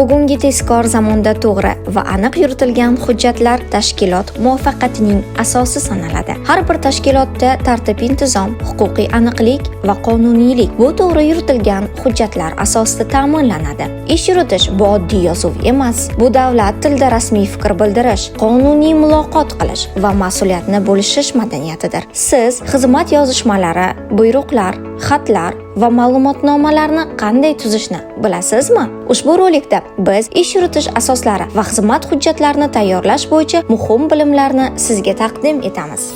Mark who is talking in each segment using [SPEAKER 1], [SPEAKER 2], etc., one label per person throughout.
[SPEAKER 1] Bugungi tezkor zamonda to'g'ri va aniq yuritilgan hujjatlar tashkilot muvaffaqiyatining asosi sanaladi. Har bir tashkilotda tartib-intizom, huquqiy aniqlik va qonuniylik bu to'g'ri yuritilgan hujjatlar asosida ta'minlanadi. Ish yuritish bu oddiy yozuv emas. Bu davlat tilida rasmiy fikr bildirish, qonuniy muloqot qilish va mas'uliyatni bo'lishish madaniyatidir. Siz xizmat yozishmalari, buyruqlar, xatlar va ma'lumotnomalarni qanday tuzishni bilasizmi? Ushbu rolikda biz ish yuritish asoslari va xizmat hujjatlarini tayyorlash bo'yicha muhim bilimlarni sizga taqdim etamiz.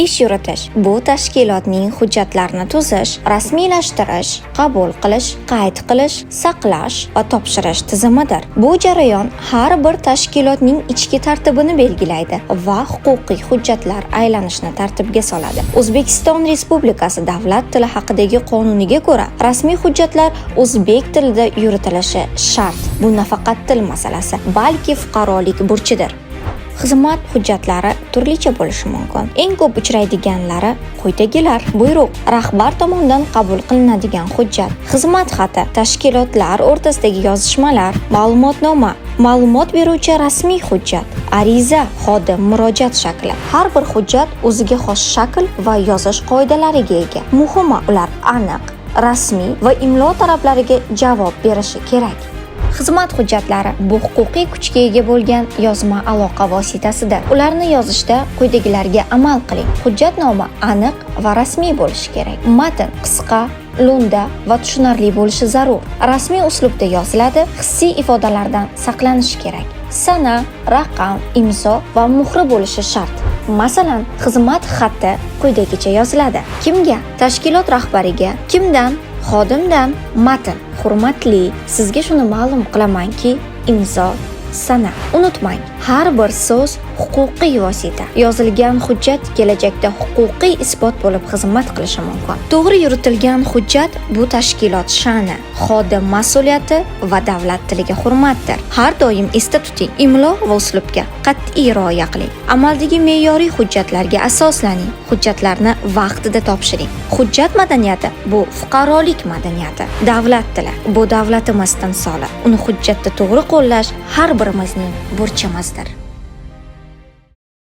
[SPEAKER 1] Ish yuritish bu tashkilotning hujjatlarini tuzish, rasmiylashtirish, qabul qilish, qayd qilish, saqlash va topshirish tizimidir. Bu jarayon har bir tashkilotning ichki tartibini belgilaydi va huquqiy hujjatlar aylanishini tartibga soladi. O'zbekiston Respublikasi Davlat tili haqidagi qonuniga ko'ra, rasmiy hujjatlar o'zbek tilida yuritilishi shart. Bu nafaqat til masalasi, balki fuqarolik burchidir. Xizmat hujjatlari turlicha bo'lishi mumkin. Eng ko'p uchraydiganlari quyidagilar: buyruq, rahbar tomonidan qabul qilinadigan hujjat; xizmat xati, tashkilotlar o'rtasidagi yozishmalar; ma'lumotnoma, ma'lumot beruvchi rasmiy hujjat; ariza, xodim murojaat shakli. Har bir hujjat o'ziga xos shakl va yozish qoidalariga ega. Muhimi, ular aniq, rasmiy va imlo talablariga javob berishi kerak. Xizmat hujjatlari bu huquqiy kuchga ega bo'lgan yozma aloqa vositasidir. Ularni yozishda quyidagilarga amal qiling. Hujjatnoma aniq va rasmiy bo'lishi kerak. Matn qisqa, lo'nda va tushunarli bo'lishi zarur. Rasmiy uslubda yoziladi, hissiy ifodalardan saqlanishi kerak. Sana, raqam, imzo va muhri bo'lishi shart. Masalan, xizmat xati quyidagicha yoziladi. Kimga? Tashkilot rahbariga. Kimdan? Xodimdan. Matn: hurmatli, sizga shuni ma'lum qilamanki, imzo, sana. Unutmang, har bir so'z huquqiy vosita. Yozilgan hujjat kelajakda huquqiy isbot bo'lib xizmat qilishi mumkin. To'g'ri yuritilgan hujjat bu tashkilot sha'ni, xodim mas'uliyati va davlat tiliga hurmatdir. Har doim esda tuting, imlo va uslubga qat'iy rioya qiling. Amaldagi me'yoriy hujjatlarga asoslaning. Hujjatlarni vaqtida topshiring. Hujjat madaniyati bu fuqarolik madaniyati. Davlat tili bu davlatimiz timsoli. Uni hujjatda to'g'ri qo'llash har birimizning burchimizdir.